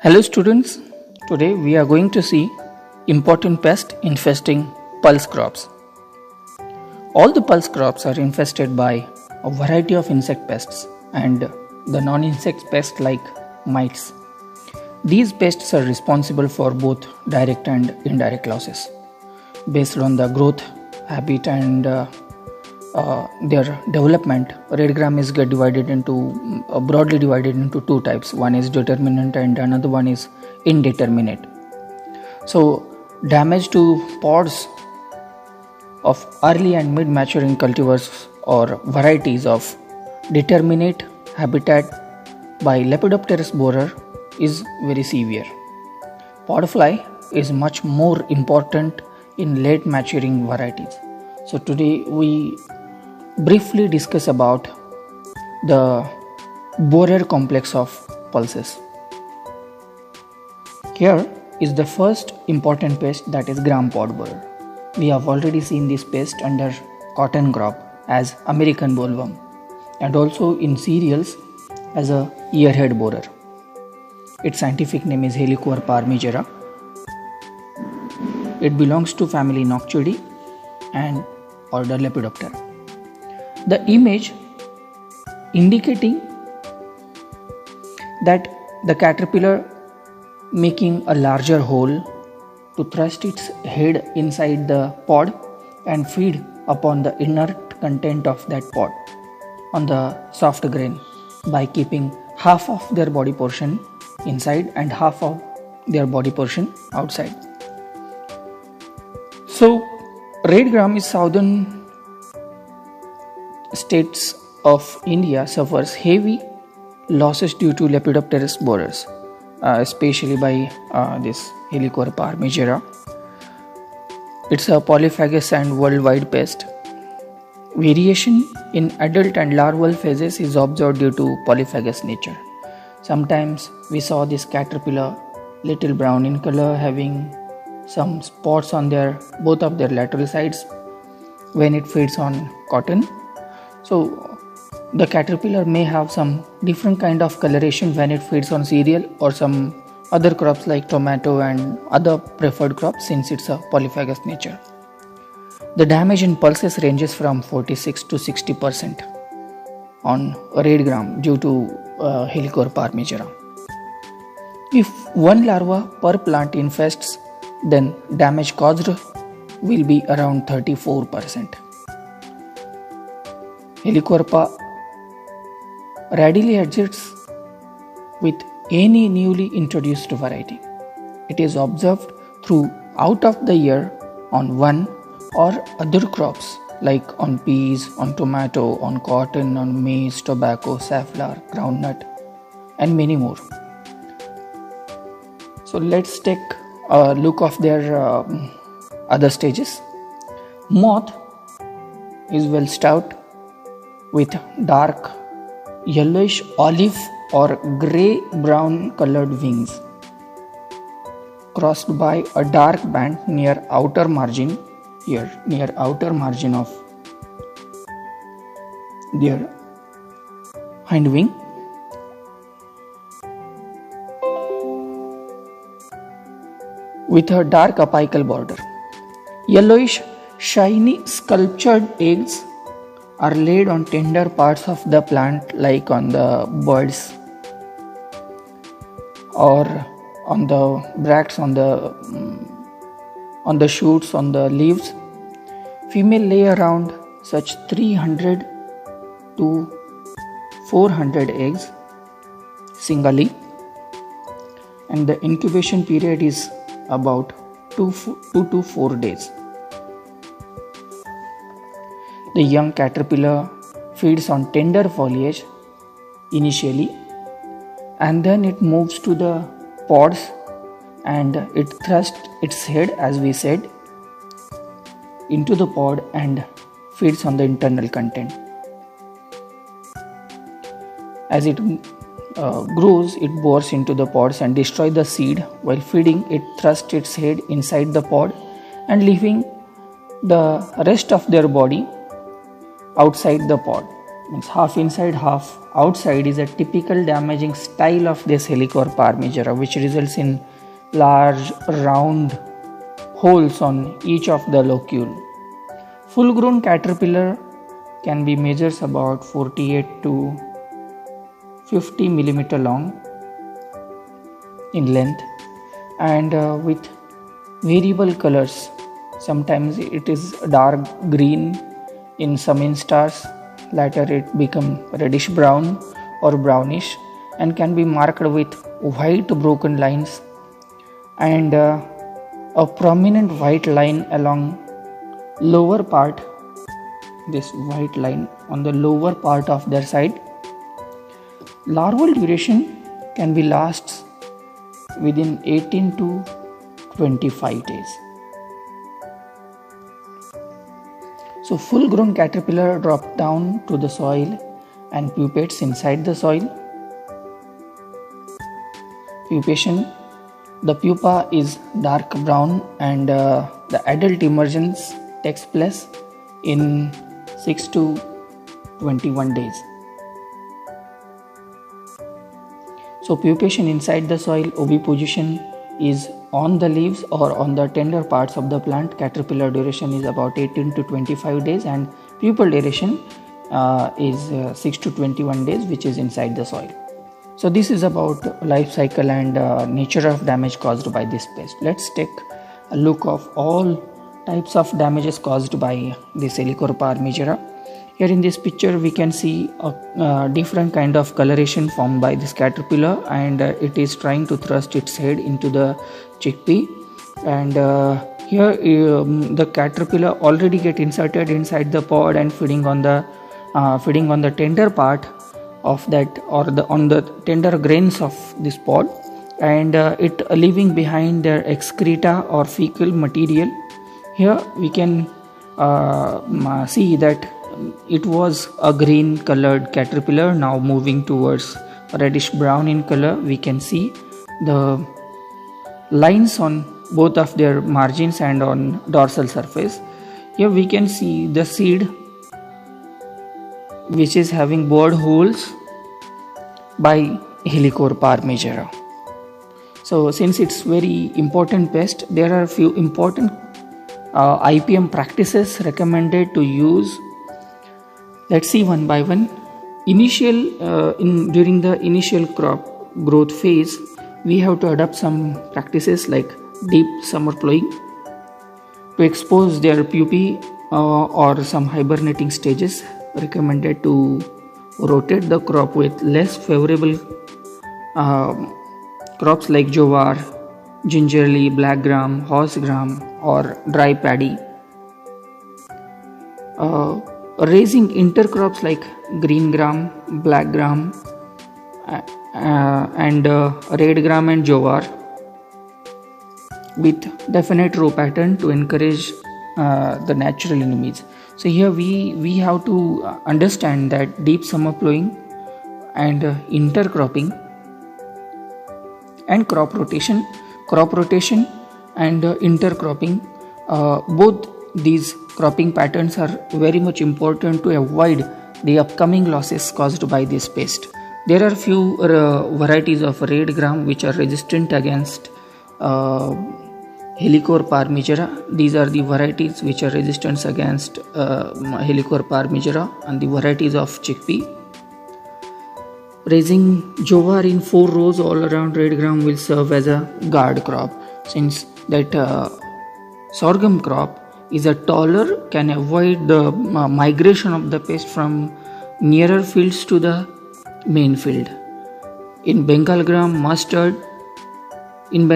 Hello students, today we are going to see important pest infesting pulse crops. All the pulse crops are infested by a variety of insect pests and the non-insect pests like mites. These pests are responsible for both direct and indirect losses. Based on the growth, habit and their development, red gram is broadly divided into two types. One is determinate and another one is indeterminate. So damage to pods of early and mid maturing cultivars or varieties of determinate habitat by Lepidopterus borer is very severe. Pod fly is much more important in late maturing varieties. So today we briefly discuss about the borer complex of pulses. Here is the first important pest, that is gram pod borer. We have already seen this pest under cotton crop as American bollworm and also in cereals as a earhead borer. Its scientific name is Helicoverpa armigera. It belongs to family Noctuidae and order Lepidoptera. The image indicating that the caterpillar making a larger hole to thrust its head inside the pod and feed upon the inert content of that pod on the soft grain by keeping half of their body portion inside and half of their body portion outside. So red gram is southern states of India suffers heavy losses due to Lepidopterus borers, especially by this Helicoverpa armigera. It's a polyphagous and worldwide pest. Variation in adult and larval phases is observed due to polyphagous nature. Sometimes we saw this caterpillar little brown in color, having some spots on both of their lateral sides when it feeds on cotton. So the caterpillar may have some different kind of coloration when it feeds on cereal or some other crops like tomato and other preferred crops, since it's a polyphagous nature. The damage in pulses ranges from 46 to 60% on red gram due to Helicoverpa armigera. If one larva per plant infests, then damage caused will be around 34%. Helicoverpa readily adjusts with any newly introduced variety. It is observed throughout of the year on one or other crops like on peas, on tomato, on cotton, on maize, tobacco, safflower, groundnut and many more. So let's take a look of their other stages. Moth is well stout with dark yellowish olive or grey brown colored wings crossed by a dark band near outer margin of their hind wing. With a dark apical border. Yellowish, shiny, sculptured eggs are laid on tender parts of the plant like on the buds or on the bracts, on the shoots, on the leaves. Female lay around such 300 to 400 eggs singly, and the incubation period is about 2 to 4 days. The young caterpillar feeds on tender foliage initially, and then it moves to the pods and it thrusts its head, as we said, into the pod and feeds on the internal content. As it grows, it bores into the pods and destroys the seed. While feeding, it thrusts its head inside the pod and leaving the rest of their body outside the pod. means half inside, half outside, is a typical damaging style of this Helicoverpa armigera, which results in large round holes on each of the locule. Full grown caterpillar can be measures about 48 to 50 millimeter long in length, and with variable colors. Sometimes it is dark green in some instars, later it become reddish brown or brownish, and can be marked with white broken lines and a prominent white line along lower part, this white line on the lower part of their side. Larval duration can be lasts within 18 to 25 days. So full grown caterpillar drop down to the soil and pupates inside the soil. Pupation, the pupa is dark brown and the adult emergence takes place in 6 to 21 days. So pupation inside the soil, oviposition is on the leaves or on the tender parts of the plant. Caterpillar duration is about 18 to 25 days and pupal duration is 6 to 21 days, which is inside the soil. So this is about life cycle and nature of damage caused by this pest. Let's take a look of all types of damages caused by this Helicoverpa armigera. Here in this picture we can see a different kind of coloration formed by this caterpillar, and it is trying to thrust its head into the chickpea, and here the caterpillar already get inserted inside the pod and feeding on the tender part of that, or on the tender grains of this pod, and it leaving behind their excreta or fecal material. Here we can see that it was a green colored caterpillar, now moving towards reddish brown in color. We can see the lines on both of their margins and on dorsal surface. Here we can see the seed which is having bored holes by Helicoverpa armigera. So since it's very important pest, there are a few important IPM practices recommended to use. Let's see one by one. During the initial crop growth phase, we have to adopt some practices like deep summer plowing to expose their pupae or some hibernating stages. Recommended to rotate the crop with less favorable crops like jowar, gingerly, black gram, horse gram, or dry paddy. Raising intercrops like green gram, black gram, and red gram and jowar with definite row pattern to encourage the natural enemies. So here we have to understand that deep summer plowing and intercropping and crop rotation and intercropping, both these cropping patterns are very much important to avoid the upcoming losses caused by this pest. There are few varieties of red gram which are resistant against Helicoverpa armigera. These are the varieties which are resistant against Helicoverpa armigera, and the varieties of chickpea. Raising jowar in 4 rows all around red gram will serve as a guard crop, since that sorghum crop is a taller, can avoid the migration of the pest from nearer fields to the main field. In Bengal gram, mustard and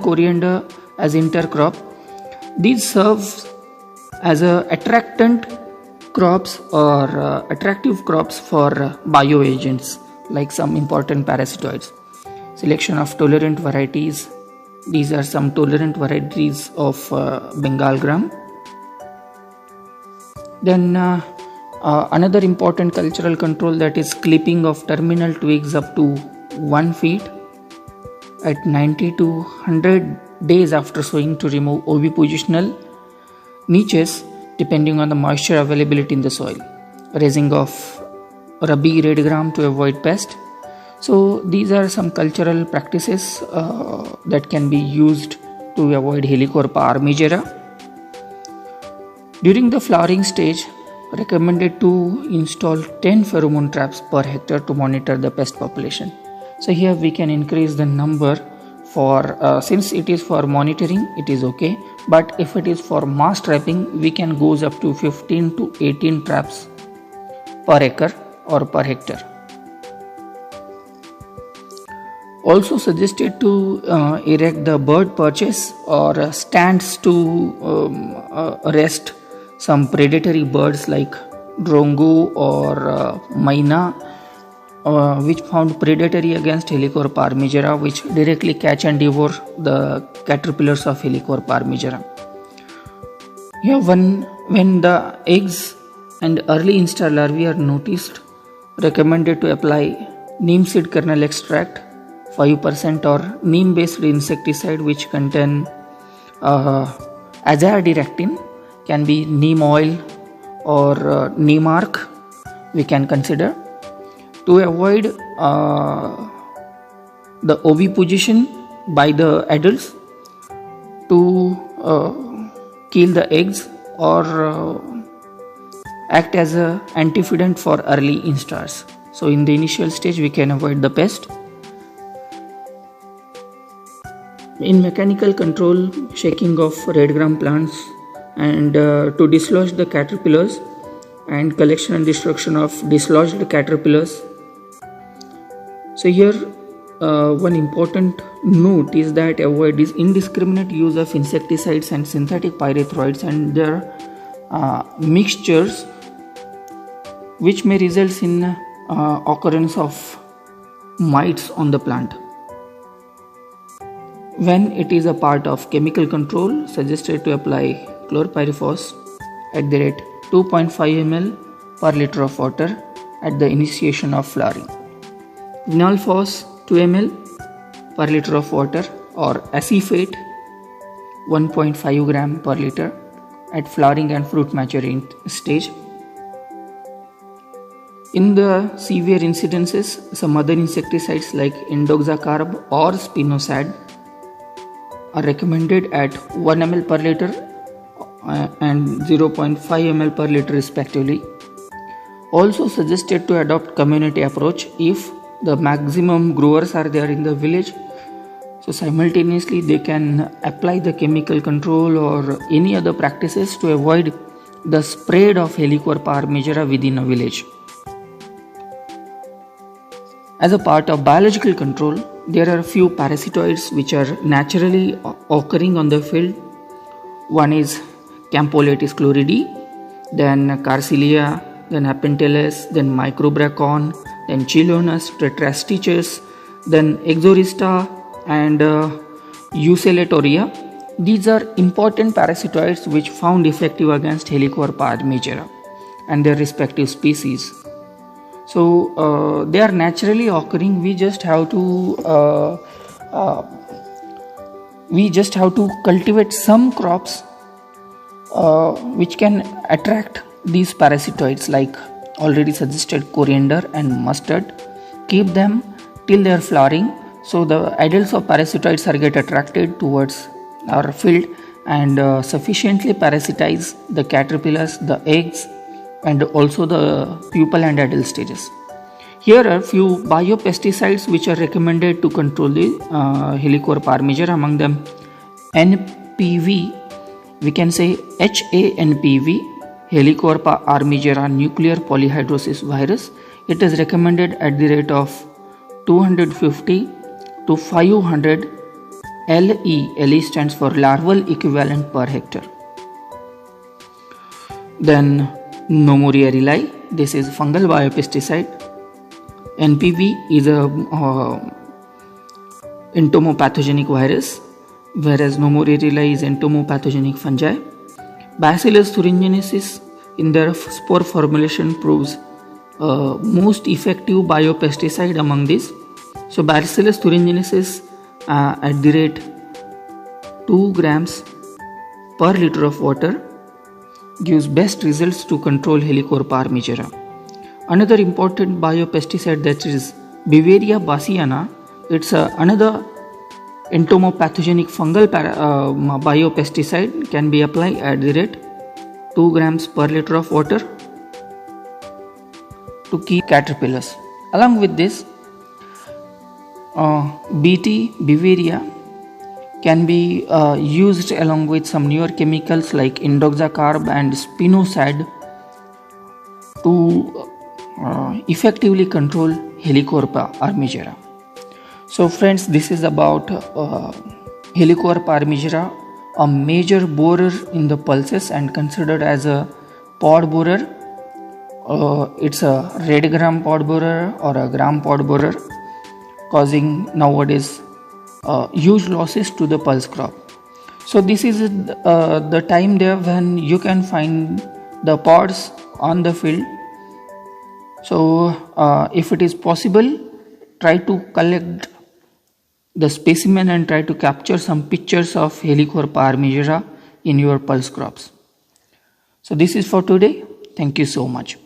coriander as intercrop, these serve as a attractant crops or attractive crops for bioagents like some important parasitoids. Selection of tolerant varieties. These are some tolerant varieties of Bengal gram. Then another important cultural control, that is clipping of terminal twigs up to 1 feet at 90 to 100 days after sowing to remove ovipositional niches depending on the moisture availability in the soil. raising of Rabi red gram to avoid pest. So these are some cultural practices that can be used to avoid Helicoverpa armigera. During the flowering stage, recommended to install 10 pheromone traps per hectare to monitor the pest population. So here we can increase the number for since it is for monitoring, it is okay, but if it is for mass trapping, we can go up to 15 to 18 traps per acre or per hectare. Also suggested to erect the bird perches or stands to rest some predatory birds like drongo or maina, which found predatory against Helicoverpa armigera, which directly catch and devour the caterpillars of Helicoverpa armigera. Here, when the eggs and early instar larvae are noticed, recommended to apply neem seed kernel extract 5% or neem based insecticide which contain azadirachtin, can be neem oil or neem arc we can consider, to avoid the oviposition by the adults, to kill the eggs or act as a antifeedant for early instars. So in the initial stage we can avoid the pest. In mechanical control, shaking of red gram plants and to dislodge the caterpillars and collection and destruction of dislodged caterpillars. So here one important note is that avoid this indiscriminate use of insecticides and synthetic pyrethroids and their mixtures, which may result in occurrence of mites on the plant. When it is a part of chemical control, suggested to apply chlorpyrifos at the rate 2.5 ml per liter of water at the initiation of flowering. Vinalfos 2 ml per liter of water or acephate 1.5 gram per liter at flowering and fruit maturing stage. In the severe incidences, some other insecticides like indoxacarb or spinosad are recommended at 1 ml per liter and 0.5 ml per liter respectively. Also suggested to adopt community approach if the maximum growers are there in the village. So simultaneously they can apply the chemical control or any other practices to avoid the spread of Helicoverpa armigera within a village. As a part of biological control, there are a few parasitoids which are naturally occurring on the field. One is Campoletis chloridi, then Carcilia, then Apentellus, then Microbracon, then Chilonas, Tetrastichus, then Exorista and Euseletoria. These are important parasitoids which found effective against Helicoverpa armigera and their respective species. So they are naturally occurring. We just have to cultivate some crops which can attract these parasitoids, like already suggested coriander and mustard. Keep them till they are flowering, so the adults of parasitoids are get attracted towards our field and sufficiently parasitize the caterpillars, the eggs, and also the pupal and adult stages. Here are few biopesticides which are recommended to control the Helicoverpa armigera. Among them, NPV, we can say HANPV, Helicoverpa armigera nuclear polyhydrosis virus. It is recommended at the rate of 250 to 500 LE. LE stands for larval equivalent per hectare. Then Nomuria rilei, this is fungal biopesticide. NPV is a entomopathogenic virus, whereas Nomuria rilei is entomopathogenic fungi. Bacillus thuringiensis in their spore formulation proves most effective biopesticide among these. So Bacillus thuringiensis at the rate 2 grams per liter of water gives best results to control Helicoverpa armigera. Another important biopesticide, that is Beauveria bassiana. It's another entomopathogenic fungal biopesticide, can be applied at the rate 2 grams per liter of water to keep caterpillars. Along with this, BT Beauveria can be used along with some newer chemicals like indoxacarb and spinosad to effectively control Helicoverpa armigera. So friends, this is about Helicoverpa armigera, a major borer in the pulses and considered as a pod borer. It's a red gram pod borer or a gram pod borer, causing nowadays huge losses to the pulse crop. So this is the time there when you can find the pods on the field. So if it is possible, try to collect the specimen and try to capture some pictures of Helicoverpa armigera in your pulse crops. So this is for today. Thank you so much.